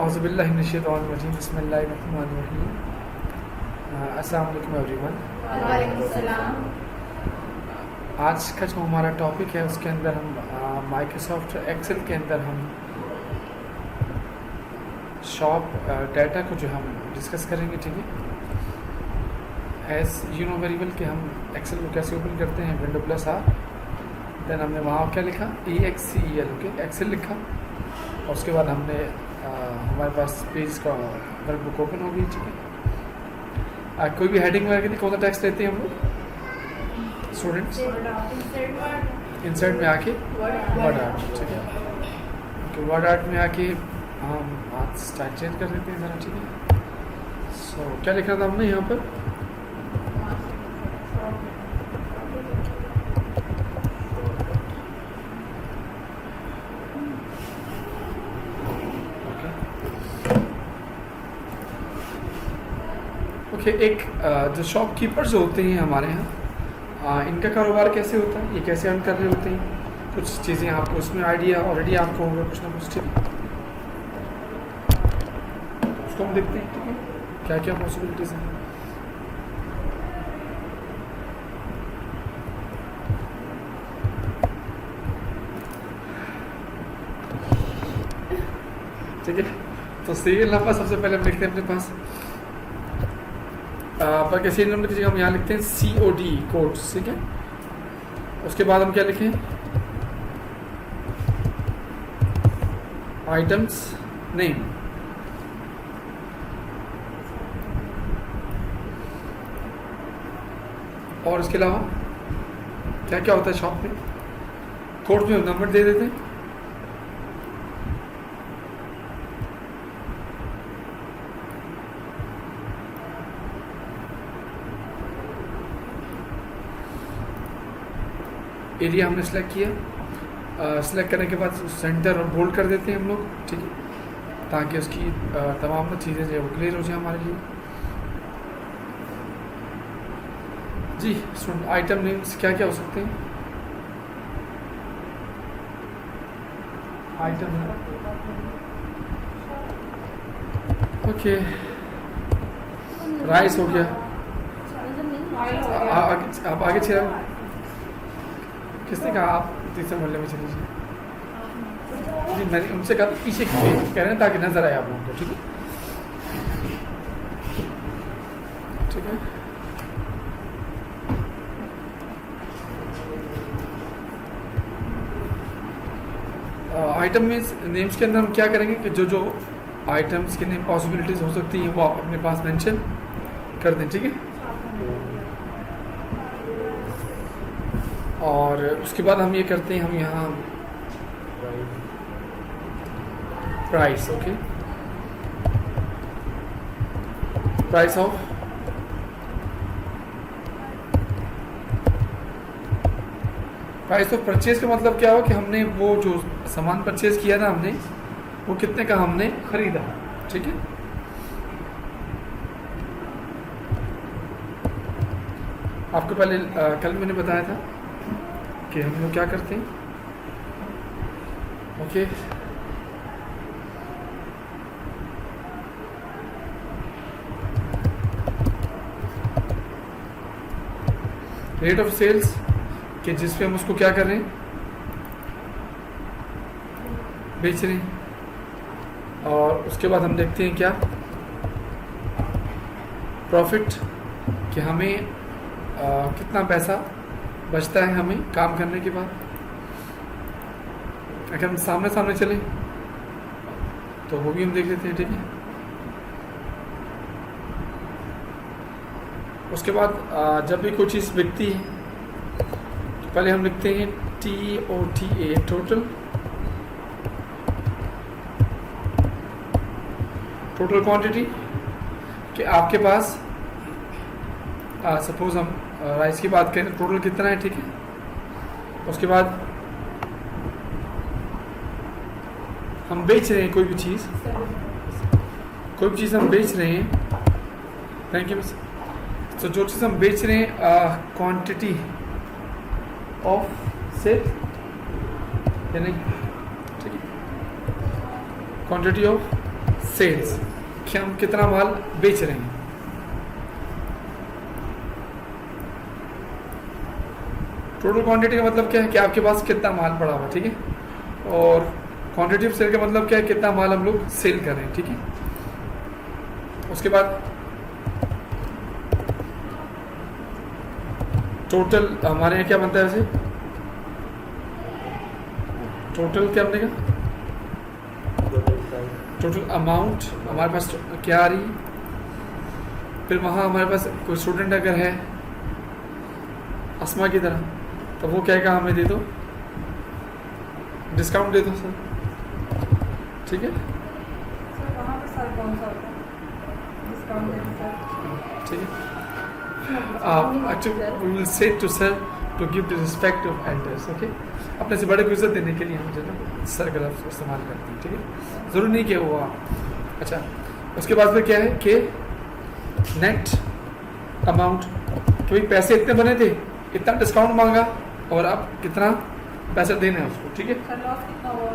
औज़ुबिल्लाहि मिनश्शैतानिर्रजीम बिस्मिल्लाहिर्रहमानिर्रहीम। अस्सलाम वालेकुम एवरीवन। वालेकुम सलाम। आज का जो हमारा टॉपिक है उसके अंदर हम माइक्रोसॉफ्ट एक्सेल के अंदर हम शॉप डाटा को जो हम डिस्कस करेंगे, ठीक है। As you know very well कि हम एक्सेल को कैसे ओपन करते हैं, विंडो प्लस आर, देन हमने वहाँ क्या लिखा, EXCEL, ओके, एक्सेल लिखा, और उसके बाद हमने हमारे पास पेज का वर्कबुक ओपन हो गई, ठीक है। कोई भी हेडिंग वगैरह की कौन सा टेक्स्ट लेते हैं हम लोग स्टूडेंट्स? इंसर्ट में आके वर्ड आर्ट, ठीक है। तो वर्ड आर्ट में आके हम आज स्टाइल चेंज कर देते हैं ज़रा, ठीक है। सो क्या लिखा था हमने यहाँ पर? ओके, एक जो शॉपकीपर्स होते हैं हमारे यहाँ, इनका कारोबार कैसे होता है, ये कैसे अर्न कर रहे होते हैं, कुछ चीज़ें आपको उसमें आइडिया ऑलरेडी आपको होगा कुछ ना कुछ, ठीक है। उसको हम देखते हैं, ठीक है, क्या क्या पॉसिबिलिटीज़ हैं। ठीक है, तो सीरियल नंबर सबसे पहले हम लिखते हैं अपने पास, पर सीरियल नंबर की जगह हम यहाँ लिखते हैं COD, कोड्स, ठीक है। उसके बाद हम क्या लिखें, आइटम्स नेम, और इसके अलावा क्या क्या होता है शॉप में, कोड में नंबर दे देते हैं, एरिया हमने सेलेक्ट किया, सेलेक्ट करने के बाद सेंटर और बोल्ड कर देते हैं हम लोग, ठीक है, ताकि उसकी तमाम चीज़ें जो है वो क्लियर हो जाए हमारे लिए। जी स्टूडेंट, आइटम नेम्स क्या क्या हो सकते हैं? आइटम, ओके, राइस हो गया, आप आगे चला, किसने कहा आप तीसरे मोहल्ले में चलीजिए? जी मैंने उनसे कहा पीछे कह रहे हैं ताकि नजर आए आप लोगों को, ठीक है, ठीक है। आइटम में नेम्स के अंदर हम क्या करेंगे कि जो जो आइटम्स के नेम पॉसिबिलिटीज़ हो सकती हैं वो आप अपने पास मेंशन कर दें, ठीक है। और उसके बाद हम ये करते हैं, हम यहाँ price, okay, price of purchase का मतलब क्या हो कि हमने वो जो सामान परचेज किया ना हमने, वो कितने का हमने खरीदा, ठीक है। आपको पहले कल मैंने बताया था कि हम लोग क्या करते हैं, ओके, रेट ऑफ सेल्स कि जिस पे हम उसको क्या कर रहे हैं, बेच रहे हैं, और उसके बाद हम देखते हैं क्या, प्रॉफिट कि हमें कितना पैसा बचता है हमें काम करने के बाद। अगर हम सामने सामने चलें तो वो भी हम देख लेते हैं, ठीक है। उसके बाद जब भी कोई चीज़ बिकती है तो पहले हम लिखते हैं TOTA, टोटल क्वांटिटी, कि आपके पास सपोज हम राइस की बात करें, टोटल कितना है, ठीक है। उसके बाद हम बेच रहे हैं कोई भी चीज़ हम बेच रहे हैं, थैंक यू मिस। तो जो चीज़ हम बेच रहे हैं, क्वांटिटी ऑफ सेल या नहीं, ठीक है, क्वांटिटी ऑफ सेल्स, कि हम कितना माल बेच रहे हैं। टोटल क्वांटिटी का मतलब क्या है कि आपके पास कितना माल पड़ा हुआ है, ठीक है। और क्वांटिटी ऑफ सेल का मतलब क्या है, कितना माल हम लोग सेल कर रहे हैं, ठीक है। उसके बाद टोटल हमारे यहाँ क्या बनता है वैसे, टोटल क्या बनेगा, टोटल अमाउंट हमारे पास क्या आ रही है। फिर वहाँ हमारे पास कोई स्टूडेंट अगर है अस्मा की तरह, तो वो कहेगा हमें दे दो, डिस्काउंट दे दो सर, ठीक है। सर वहाँ पे सर कौन सा होता है डिस्काउंट देते सर? ठीक है। Actually, we will say to sir to give the respect of elders, okay? अपने से बड़े को इज्जत देने के लिए हम जो है सर का लफ्ज़ इस्तेमाल करते हैं, ठीक है। ज़रूरी नहीं कि वो अच्छा। उसके बाद फिर क्या है कि नेट अमाउंट, कि भाई पैसे इतने बने थे, इतना डिस्काउंट मांगा और अब कितना पैसा देना है उसको, ठीक है। सर लॉस कितना हुआ?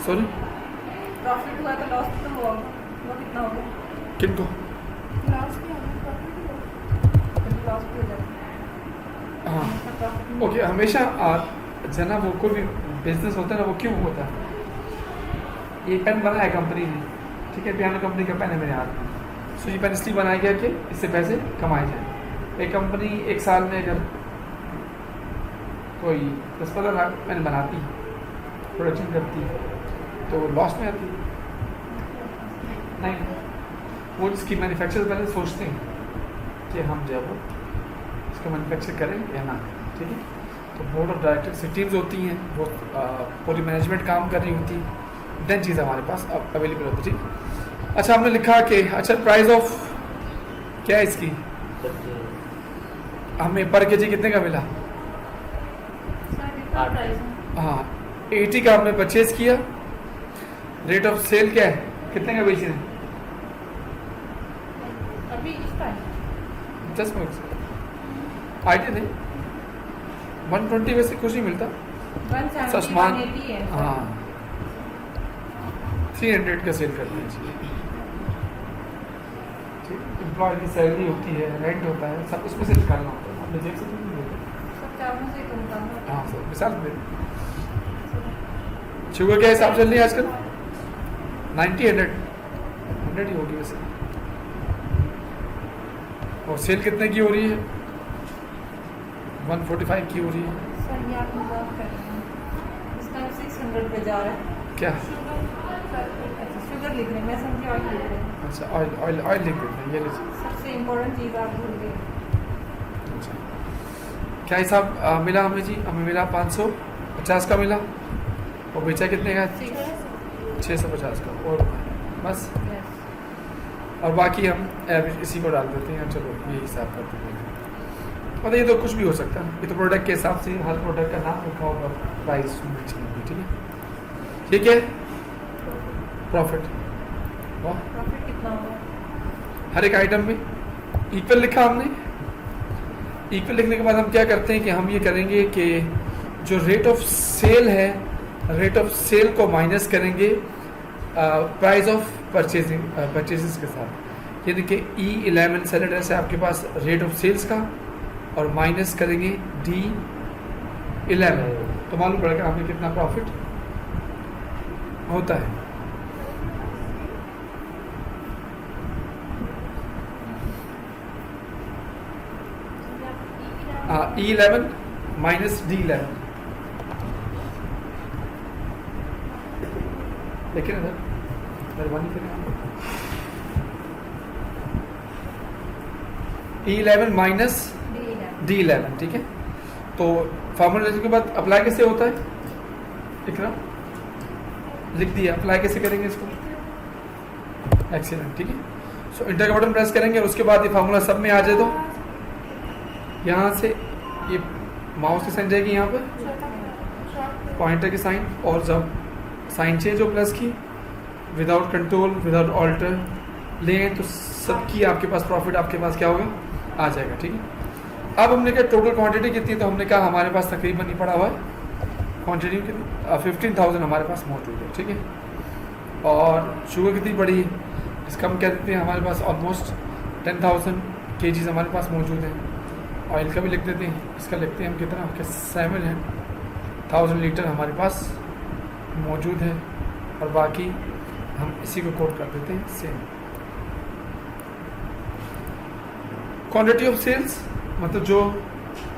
सॉरी, प्रॉफिट हुआ तो लॉस कितना हुआ? वो कितना होगा? किनको? लॉस भी होगा, प्रॉफिट भी होगा, लॉस भी हो जाता है। हाँ, ओके। हमेशा जना वो कोई भी बिजनेस होता है ना, वो क्यों होता है, ये पेन बनाया है कंपनी ने, ठीक है, पियानो कंपनी का पेन है मेरे हाथ में, सो ये पेन इसलिए बनाया गया कि इससे पैसे कमाए जाए। एक कंपनी एक साल में अगर कोई 10-15 लाख पेन बनाती, प्रोडक्शन करती, तो लॉस में आती नहीं। वो जिसकी मैन्युफैक्चर पहले सोचते हैं कि हम जो है वो इसको मैन्युफैक्चर करें या ना, ठीक है। तो बोर्ड ऑफ डायरेक्टर्स की टीम्स होती हैं, वो पूरी मैनेजमेंट काम कर रही होती है, देन चीज़ हमारे पास अवेलेबल होती है, ठीक। अच्छा, हमने लिखा कि अच्छा प्राइस ऑफ क्या है इसकी, हमें पर केजी कितने का मिला, सर कितना प्राइस है? हाँ 80 का हमने परचेज किया। रेट ऑफ सेल क्या है, कितने का बेच रहे हैं, अभी इस टाइम 10 मिनट आइडिया नहीं, 120 वैसे कुछ नहीं मिलता, 170 सस्मान, 180 है। हाँ 300 का सेल करते हैं, ठीक। एम्प्लॉय की सैलरी होती है, रेंट होता है, सब उसमें से निकालना होता है, अपने जेब से तो नहीं देते। सब चारों से कम काम है। हाँ सर, मिसाल दे, शुगर क्या हिसाब चल रही है आजकल, 90 100 ही होगी वैसे। और सेल कितने की हो रही है, 145 की हो रही है। सर ये आप मजाक कर रहे हैं, इस टाइम 600 पे जा रहा है। क्या, अच्छा शुगर लिख रहे हैं, मैं समझी ऑयल लिख रहे हैं। अच्छा ऑयल ऑयल ऑयल लिख देते हैं, ये लीजिए। सबसे इम्पोर्टेंट चीज़ आप भूल गए। अच्छा, क्या हिसाब मिला हमें जी, हमें मिला 550 का मिला, और बेचा कितने का, 650 का, और बस, और बाकी हम एवरेज इसी को डाल देते हैं। चलो ये हिसाब करते हैं, मतलब ये तो कुछ भी हो सकता है, ये तो प्रोडक्ट के हिसाब से हर प्रोडक्ट का नाम लिखा होगा, प्राइस ठीक है, ठीक है। प्रॉफिट, वाह, प्रॉफिट कितना होगा? हर एक आइटम में इक्वल लिखा हमने। इक्वल लिखने के बाद हम क्या करते हैं कि हम ये करेंगे कि जो रेट ऑफ सेल है, रेट ऑफ सेल को माइनस करेंगे प्राइस ऑफ परचेजेस के साथ, यानी कि E11 सेलेड है आपके पास रेट ऑफ सेल्स का, और माइनस करेंगे D11, तो मालूम पड़ेगा हमें कितना प्रॉफिट होता है। E11 माइनस D11, देखिए ना सर, मेहरबानी करें। E11 माइनस D11, ठीक है। तो फार्मूला के बाद अप्लाई कैसे होता है, लिखना लिख दिया, अप्लाई कैसे करेंगे इसको, एक्सीलेंट, ठीक है। सो इंटर का बटन प्रेस करेंगे, और उसके बाद ये फार्मूला सब में आ जाए, तो यहाँ से ये माउस की साइन जाएगी यहाँ पर, पॉइंटर की साइन, और जब साइन चेंज हो प्लस की, विदाउट कंट्रोल विदाउट ऑल्टर लें, तो सबकी आपके पास प्रॉफिट आपके पास क्या होगा, आ जाएगा, ठीक है। अब हमने कहा टोटल क्वांटिटी कितनी, तो हमने कहा हमारे पास तकरीबन ही पड़ा हुआ है क्वांटिटी कितनी, 15,000 हमारे पास मौजूद है, ठीक है। और शुगर कितनी बढ़ी है, इसका हम कह देते हैं हमारे पास ऑलमोस्ट 10,000 kgs हमारे पास मौजूद है। ऑयल का भी लिख देते हैं, इसका लिखते हैं हम कितना कि 7,000 लीटर हमारे पास मौजूद है, और बाकी हम इसी को कोट कर देते हैं सेम। क्वांटिटी ऑफ सेल्स मतलब जो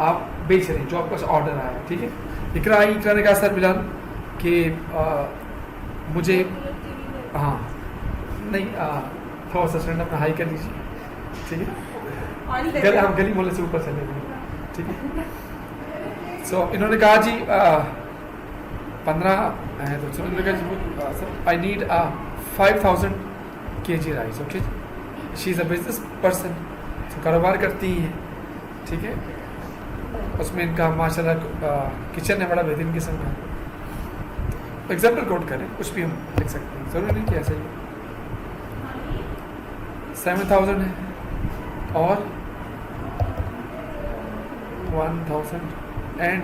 आप बेच रहे हैं, जो आपका ऑर्डर आया है, ठीक है। इकरा ने कहा सर बिलाल कि मुझे हाँ नहीं थोड़ा सा स्टैंड अपना हाई कर लीजिए, ठीक है। हम गली मोहल्ले से ऊपर चले गए, ठीक है। सो इन्होंने कहा जी 15 है, तो इन्होंने कहा sir I need 5,000 kg rice, okay. She is a business person, तो कारोबार करती हैं, ठीक है। उसमें इनका माशाल्लाह किचन है बड़ा बेहतरीन किस्म का। एग्जाम्पल कोट करें, कुछ भी हम लिख सकते हैं, ज़रूरी नहीं कि ऐसा ही। 7,000 है और 1,000 एंड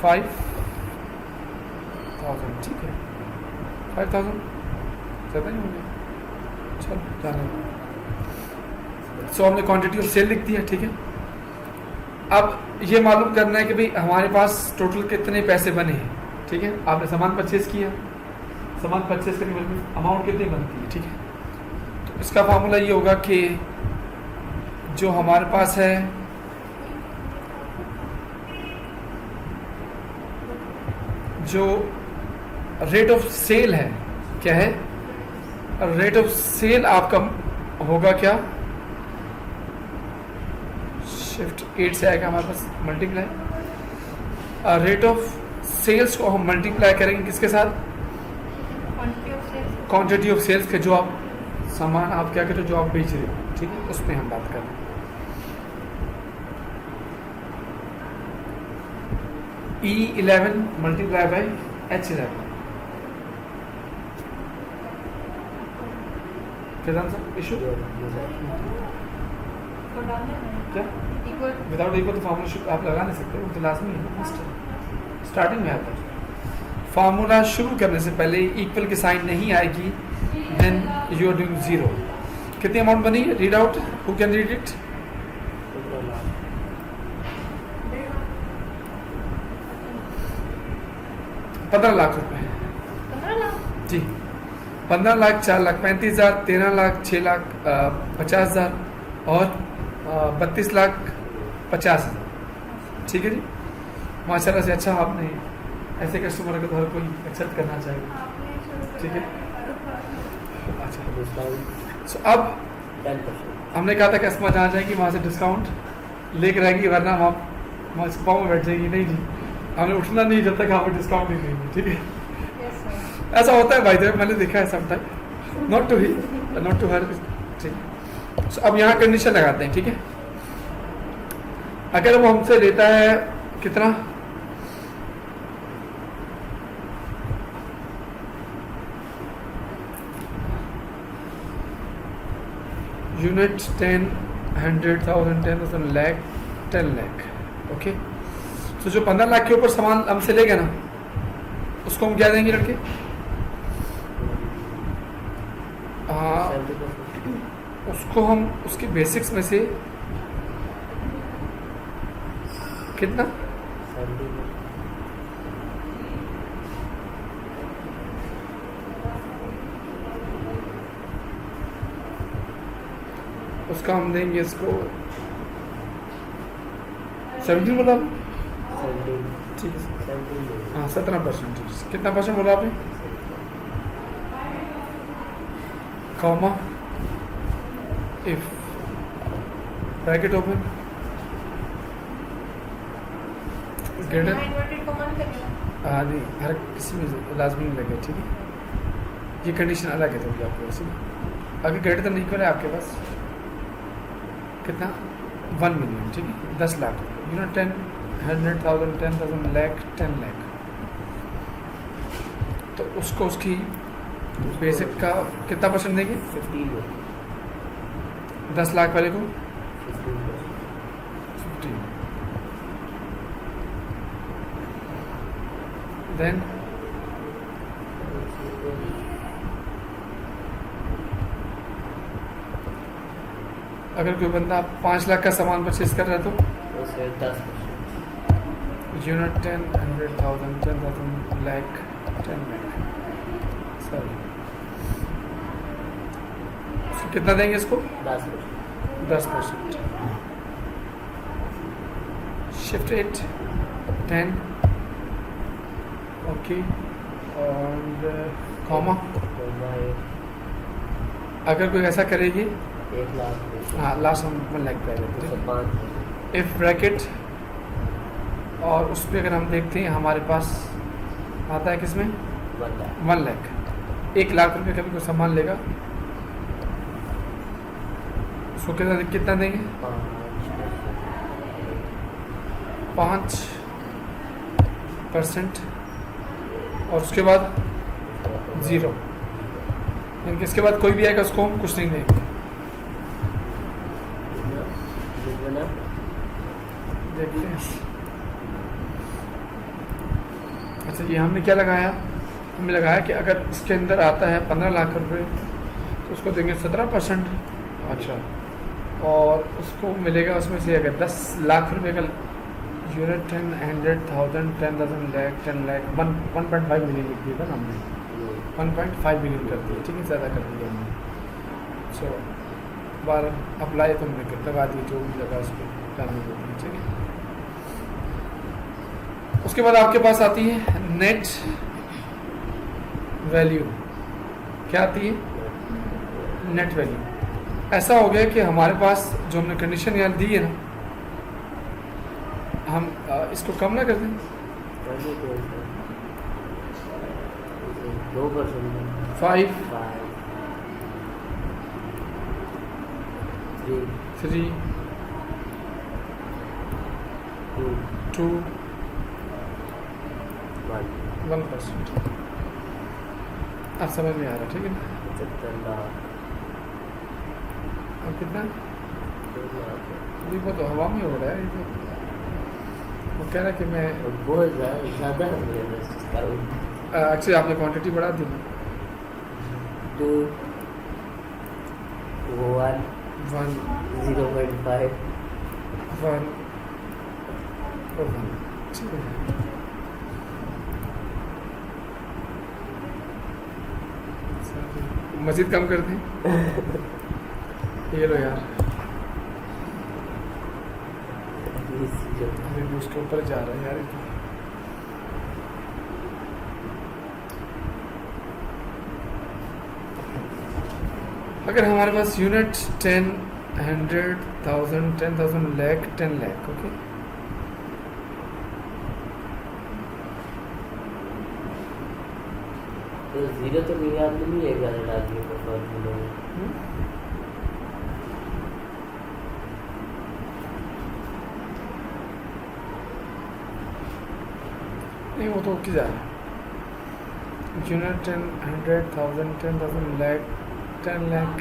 5,000, ठीक है। 5,000 ज़्यादा नहीं हो गया, चलो जाने। सो हमने क्वांटिटी ऑफ सेल लिख दिया, ठीक है। अब ये मालूम करना है कि भाई हमारे पास टोटल कितने पैसे बने हैं, ठीक है। आपने सामान परचेज किया, सामान परचेज करने के बाद अमाउंट कितनी बनती है, ठीक है। तो इसका फार्मूला ये होगा कि जो हमारे पास है जो रेट ऑफ सेल है, क्या है रेट ऑफ सेल आपका होगा क्या, शिफ्ट 8 से आएगा हमारे पास मल्टीप्लाई। रेट ऑफ सेल्स को हम मल्टीप्लाई करेंगे किसके साथ, क्वांटिटी ऑफ सेल्स के, जो आप सामान आप क्या कहते हो जो आप बेच रहे हो, ठीक है। उस पर हम बात करें। E11 मल्टीप्लाई बाई H11, क्या इशू क्या विदाउट इक्वल तो फार्मूला आप लगा नहीं सकते, वो तो लाजमी है ना। स्टार्टिंग में आता है फार्मूला, शुरू करने से पहले इक्वल की साइन नहीं आएगी, then you are doing zero. कितनी अमाउंट बनी, read out, who can read it. 15 lakh रुपए जी। 15 लाख, 4 लाख 35,000, 13 लाख, 6 लाख 50,000 और 32 लाख 50,000, ठीक है जी। माशाल्लाह से अच्छा आपने ऐसे कस्टमर को तो हर कोई एक्सेप्ट करना चाहिए, ठीक है। अच्छा सो अब 10% हमने कहा था कस्टमर जहाँ जाएगी वहाँ से डिस्काउंट लेकर आएगी, वरना हम वहाँ पाँव में बैठ जाएगी। नहीं जी, हमने उठना नहीं जब तक हमें डिस्काउंट नहीं देंगे, ठीक है। ऐसा होता है भाई देव, मैंने देखा है some time, not to her, ठीक है। सो अब यहाँ कंडीशन लगाते हैं, ठीक है। अगर वो हमसे लेता है कितना, यूनिट 10, 100,000, 10,000, लाख, 10 लाख, ओके। तो जो 15 लाख के ऊपर सामान हमसे लेगा ना, उसको हम क्या देंगे लड़के, उसको हम उसके बेसिक्स में से कितना, उसका हम देंगे इसको 17 बोला, ठीक है। हाँ 17%, ठीक है। कितना परसेंट बोला आपने, comma if bracket open greater, हाँ नहीं हर किसी में लाजमी नहीं लगे, ठीक है। ये कंडीशन अलग है थोड़ी आपके वैसे, अगर ग्रेटर तो नहीं करे आपके पास कितना 1 मिलियन, ठीक है, 10 लाख, 10, 100,000, 10,000, लाख, 10 लाख, तो उसको उसकी बेसिक का कितना परसेंट देंगे, 10 लाख वाले को 15, देन अगर कोई बंदा 5 लाख का सामान परचेज कर रहा है तो उससे 10%। यूनिट 10, 100,000, 10,000, लाख, 10 लाख, सॉरी कितना देंगे इसको? 10%। 10%। शिफ्ट रेट 10, ओके, और कॉमा अगर कोई ऐसा करेगी 1 लाख। हाँ लास्ट हम 1 लाख पे आ जाते हैं। 5%। इफ ब्रैकेट, और उस पर अगर हम देखते हैं हमारे पास आता है किसमें 1 लाख। 1 लाख, 1 लाख रुपए का भी कोई सामान लेगा उसको कितना देंगे? 5%, और उसके बाद 0, यानी कि इसके बाद कोई भी आएगा उसको हम कुछ नहीं देंगे। देखते हैं। अच्छा ये हमने क्या लगाया? हमने लगाया कि अगर इसके अंदर आता है 15 लाख रुपए तो उसको देंगे 17%। अच्छा, और उसको मिलेगा उसमें से अगर 10 लाख रुपए का यूनिट 10, 100,000, 10,000, लाख, 10 लाख, 1.5 मिलियन लिख दिया था ना हमने, 1.5 मिलियन कर दिया, ठीक है, ज़्यादा कर दिया हमने। सो बार अप्लाई तो हमने लगा दिया, जो भी लगा उस पर करने को, ठीक है। उसके बाद आपके पास आती है नेट वैल्यू। क्या आती है? Net value. ऐसा हो गया कि हमारे पास जो हमने कंडीशन यहाँ दी है ना, हम इसको कम ना कर दें, 2%। 5, 3, 2, 1%। अब समझ में आ रहा, ठीक है ना? 75 लाख। अब कितना? 2 लाख। ये तो हवा में हो रहा है, ये तो वो कह रहा है कि मैं बहुत ज़्यादा है। एक्चुअली आपने क्वांटिटी बढ़ा दी ना। 2, 1, 1, 0.5। 1 और 1, ठीक है। मजीद कम कर दें? ये लो यार, अभी भी उसके ऊपर जा रहा है यार। अगर हमारे पास यूनिट 10, 100,000, 10,000, लाख, 10 लाख, ओके, तो 0 तो नहीं याद नहीं है, गाने डाल दिए तो फॉर्मूले में। नहीं वो तो की जा रहा है। यूनिट 10, 100,000, 10,000, लाख, 10 लाख,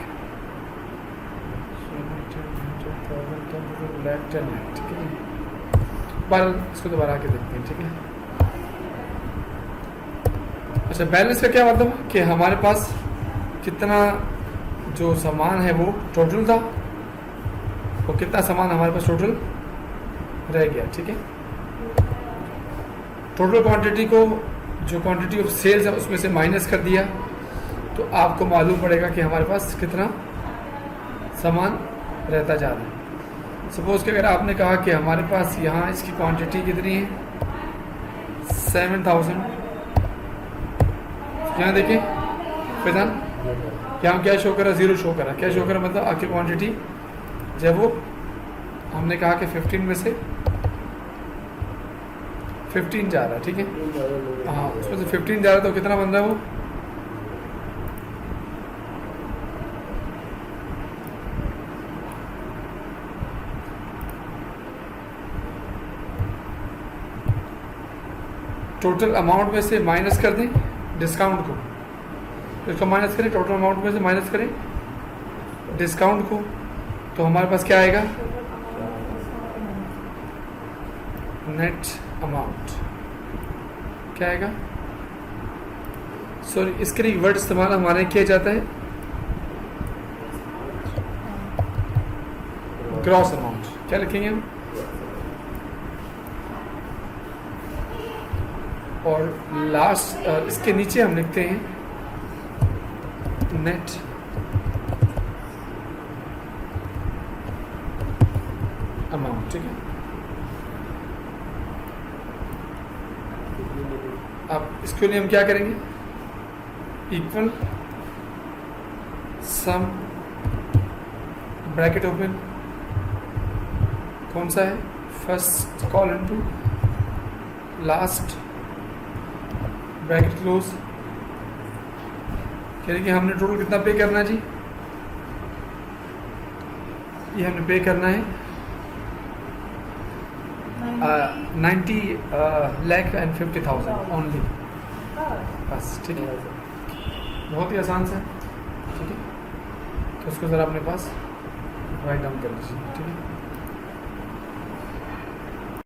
यूनिट 10, 100,000, 10,000, लाख, 10 लाख, ठीक है। बार इसको दोबारा आके देखते हैं, ठीक है। अच्छा, बैलेंस का क्या मतलब कि हमारे पास कितना जो सामान है वो टोटल था, वो कितना सामान हमारे पास टोटल रह गया, ठीक है। टोटल क्वांटिटी को, जो क्वांटिटी ऑफ सेल्स है उसमें से माइनस कर दिया तो आपको मालूम पड़ेगा कि हमारे पास कितना सामान रहता जा रहा है। सपोज कि अगर आपने कहा कि हमारे पास यहाँ इसकी क्वांटिटी कितनी है 7,000, यहाँ देखिए फैजान, यहाँ क्या शो करा? 0 शो करा। क्या शो करा? मतलब आपकी क्वांटिटी जब वो हमने कहा कि 15 में से 15 जा रहा है, ठीक है। हाँ, उसमें से 15 जा रहा है तो कितना बन रहा है वो? टोटल अमाउंट में से माइनस कर दें डिस्काउंट को, तो इसको माइनस करें, टोटल अमाउंट में से माइनस करें डिस्काउंट को, तो हमारे पास क्या आएगा? नेट अमाउंट क्या आएगा? सॉरी, इसके लिए वर्ड इस्तेमाल हमारे किया जाता है ग्रॉस अमाउंट क्या लिखेंगे हम, और लास्ट इसके नीचे हम लिखते हैं नेट अमाउंट। ठीक है, अब इसके लिए हम क्या करेंगे, इक्वल सम ब्रैकेट ओपन, कौन सा है, first call into last bracket close. कह रहे कि हमने टोटल कितना पे करना है जी, ये हमने पे करना है 90,50,000 ओनली, बस। ठीक है, बहुत ही आसान से, ठीक है, तो उसको ज़रा अपने पास राइट डाउन कर लीजिए। ठीक है।